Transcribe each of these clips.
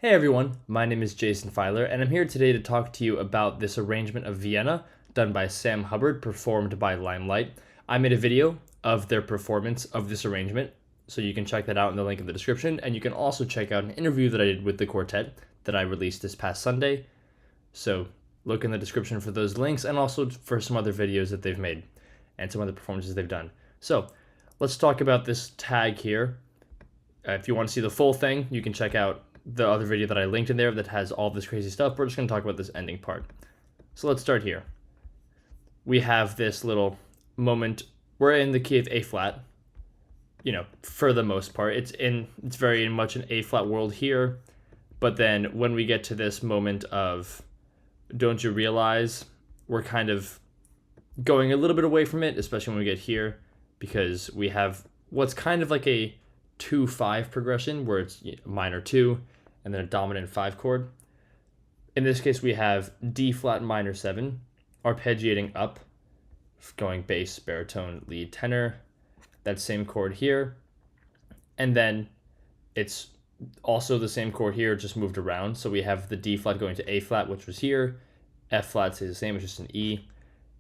Hey everyone, my name is Jason Filer, and I'm here today to talk to you about this arrangement of Vienna done by Sam Hubbard, performed by Limelight. I made a video of their performance of this arrangement, so you can check that out in the link in the description, and you can also check out an interview that I did with the quartet that I released this past Sunday. So look in the description for those links, and also for some other videos that they've made, and some other performances they've done. So let's talk about this tag here. If you want to see the full thing, you can check out the other video that I linked in there that has all this crazy stuff. We're just going to talk about this ending part. So let's start here. We have this little moment. We're in the key of A flat, for the most part. It's very much an A flat world here. But then when we get to this moment of don't you realize, we're kind of going a little bit away from it, especially when we get here, because we have what's kind of like a 2-5 progression where it's minor 2 and then a dominant 5 chord. In this case, we have D flat minor 7, arpeggiating up, going bass, baritone, lead, tenor, that same chord here. And then it's also the same chord here, just moved around. So we have the D flat going to A flat, which was here. F flat stays the same, it's just an E.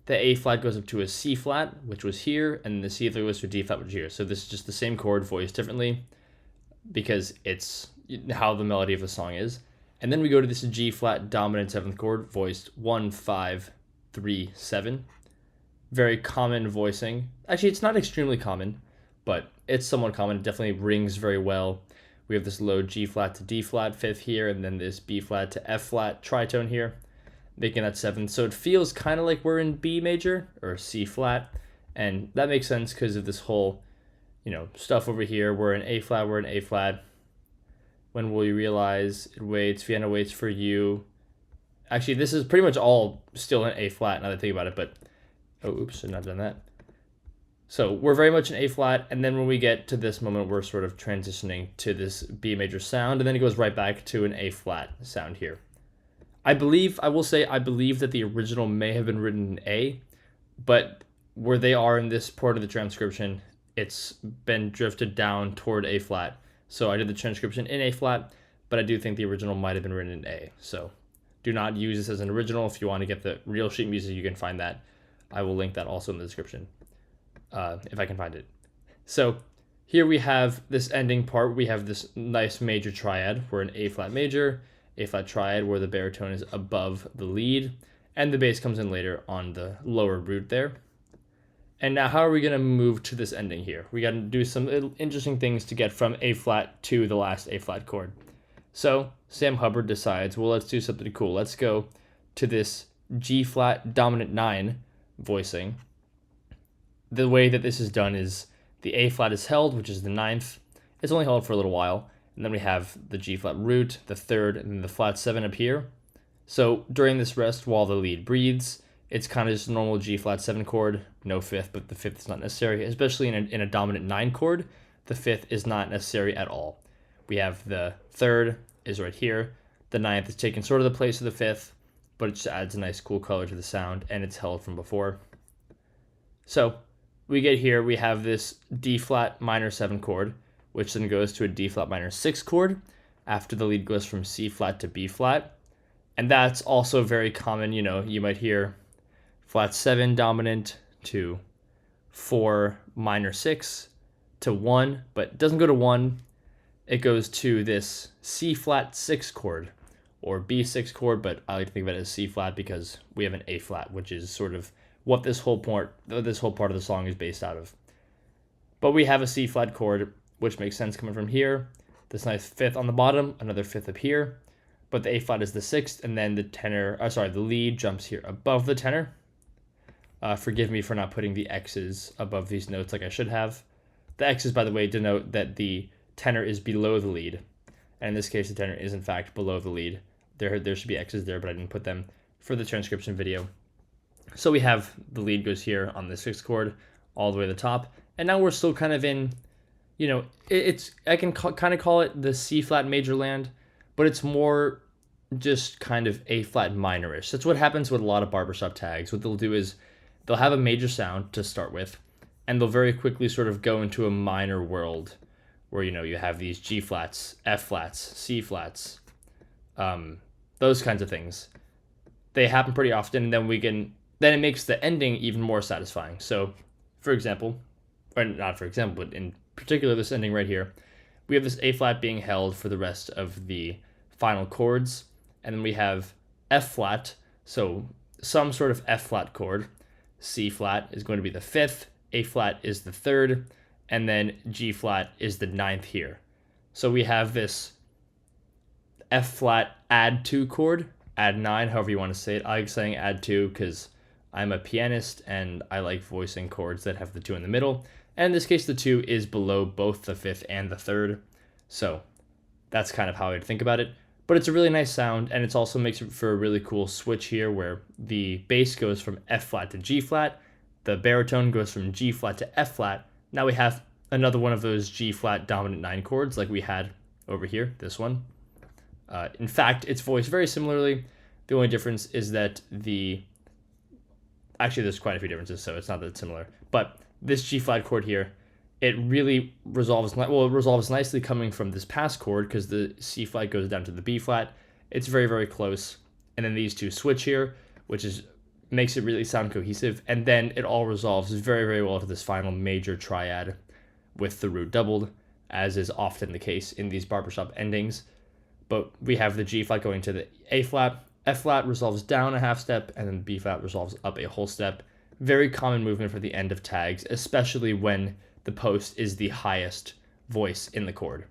The A flat goes up to a C flat, which was here, and the C flat goes to a D flat, which is here. So this is just the same chord voiced differently because it's how the melody of the song is. And then we go to this G flat dominant 7th chord, voiced 1, 5, 3, 7. Very common voicing. Actually, it's not extremely common, but it's somewhat common. It definitely rings very well. We have this low G flat to D flat 5th here, and then this B flat to F flat tritone here, making that 7th. So it feels kind of like we're in B major or C flat, and that makes sense because of this whole, stuff over here. We're in A flat, we're in A flat. When will you realize it waits? Vienna waits for you. Actually, this is pretty much all still in A flat now that I think about it, but should not have done that. So we're very much in A flat, and then when we get to this moment, we're sort of transitioning to this B major sound, and then it goes right back to an A flat sound here. I believe that the original may have been written in A, but where they are in this part of the transcription, it's been drifted down toward A flat. So I did the transcription in A flat, but I do think the original might have been written in A. So do not use this as an original. If you want to get the real sheet music, you can find that. I will link that also in the description, if I can find it. So here we have this ending part. We have this nice major triad. We're in A flat major, A flat triad, where the baritone is above the lead, and the bass comes in later on the lower root there. And now how are we going to move to this ending here? We got to do some interesting things to get from A flat to the last A flat chord. So Sam Hubbard decides, well, let's do something cool. Let's go to this G flat dominant 9 voicing. The way that this is done is the A flat is held, which is the 9th. It's only held for a little while. And then we have the G flat root, the 3rd, and then the flat 7 up here. So during this rest, while the lead breathes, it's kind of just a normal G flat 7 chord, no 5th, but the 5th is not necessary, especially in a dominant 9 chord. The 5th is not necessary at all. We have the 3rd is right here. The 9th is taking sort of the place of the 5th, but it just adds a nice cool color to the sound, and it's held from before. So we get here, we have this D flat minor 7 chord, which then goes to a D flat minor 6 chord after the lead goes from C flat to B flat. And that's also very common. You might hear flat 7 dominant to 4 minor 6 to 1, but it doesn't go to 1. It goes to this C flat 6 chord or B6 chord, but I like to think of it as C flat because we have an A flat, which is sort of what this whole part of the song is based out of. But we have a C flat chord, which makes sense coming from here. This nice 5th on the bottom, another 5th up here, but the A flat is the 6th, and then the lead jumps here above the tenor. Forgive me for not putting the X's above these notes like I should have. The X's, by the way, denote that the tenor is below the lead, and in this case, the tenor is in fact below the lead. There should be X's there, but I didn't put them for the transcription video. So we have the lead goes here on the 6th chord all the way to the top, and now we're still kind of in, I can kind of call it the C flat major land, but it's more just kind of A flat minorish. That's what happens with a lot of barbershop tags. What they'll do is they'll have a major sound to start with, and they'll very quickly sort of go into a minor world where, you have these G flats, F flats, C flats, those kinds of things. They happen pretty often, and then it makes the ending even more satisfying. So, for example, or not for example, but in particular, this ending right here, we have this A flat being held for the rest of the final chords, and then we have F flat, so some sort of F flat chord. C flat is going to be the fifth, A flat is the third, and then G flat is the ninth here. So we have this F flat add 2 chord, add 9, however you want to say it. I like saying add 2 because I'm a pianist and I like voicing chords that have the 2 in the middle. And in this case, the 2 is below both the 5th and the 3rd. So that's kind of how I'd think about it. But it's a really nice sound, and it also makes it for a really cool switch here where the bass goes from F flat to G flat, the baritone goes from G flat to F flat. Now we have another one of those G flat dominant 9 chords like we had over here, this one. In fact, it's voiced very similarly. The only difference is that actually there's quite a few differences, so it's not that similar. But this G flat chord here, it really resolves nicely coming from this pass chord because the C flat goes down to the B flat. It's very, very close. And then these two switch here, which makes it really sound cohesive. And then it all resolves very, very well to this final major triad with the root doubled, as is often the case in these barbershop endings. But we have the G flat going to the A flat, F flat resolves down a half step, and then B flat resolves up a whole step. Very common movement for the end of tags, especially when the post is the highest voice in the chord,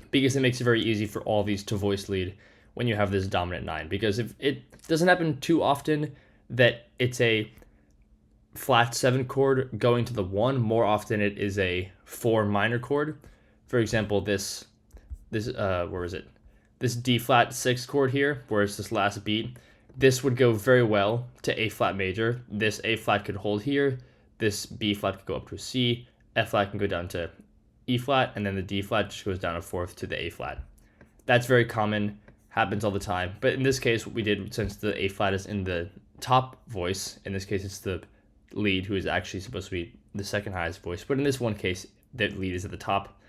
because it makes it very easy for all these to voice lead when you have this dominant 9. Because if it doesn't happen too often that it's a flat 7 chord going to the 1, more often it is a 4 minor chord. For example, this D flat 6 chord here, where it's this last beat, this would go very well to A flat major. This A flat could hold here, this B flat could go up to a C, F flat can go down to E flat, and then the D flat just goes down a fourth to the A flat. That's very common, happens all the time. But in this case, what we did, since the A flat is in the top voice, in this case it's the lead who is actually supposed to be the second highest voice, but in this one case, the lead is at the top,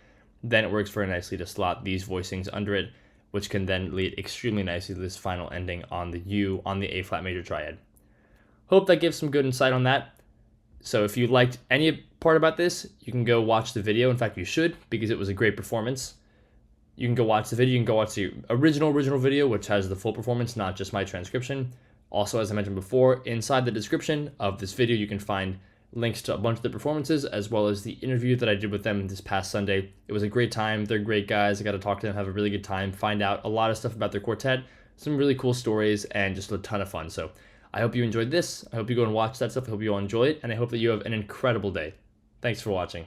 then it works very nicely to slot these voicings under it, which can then lead extremely nicely to this final ending on the U on the A flat major triad. Hope that gives some good insight on that. So if you liked any part about this, you can go watch the video. In fact, you should, because it was a great performance. You can go watch the video. You can go watch the original video, which has the full performance, not just my transcription. Also, as I mentioned before, inside the description of this video, you can find links to a bunch of the performances, as well as the interview that I did with them this past Sunday. It was a great time. They're great guys. I got to talk to them, have a really good time, find out a lot of stuff about their quartet, some really cool stories, and just a ton of fun. So I hope you enjoyed this. I hope you go and watch that stuff. I hope you all enjoy it, and I hope that you have an incredible day. Thanks for watching.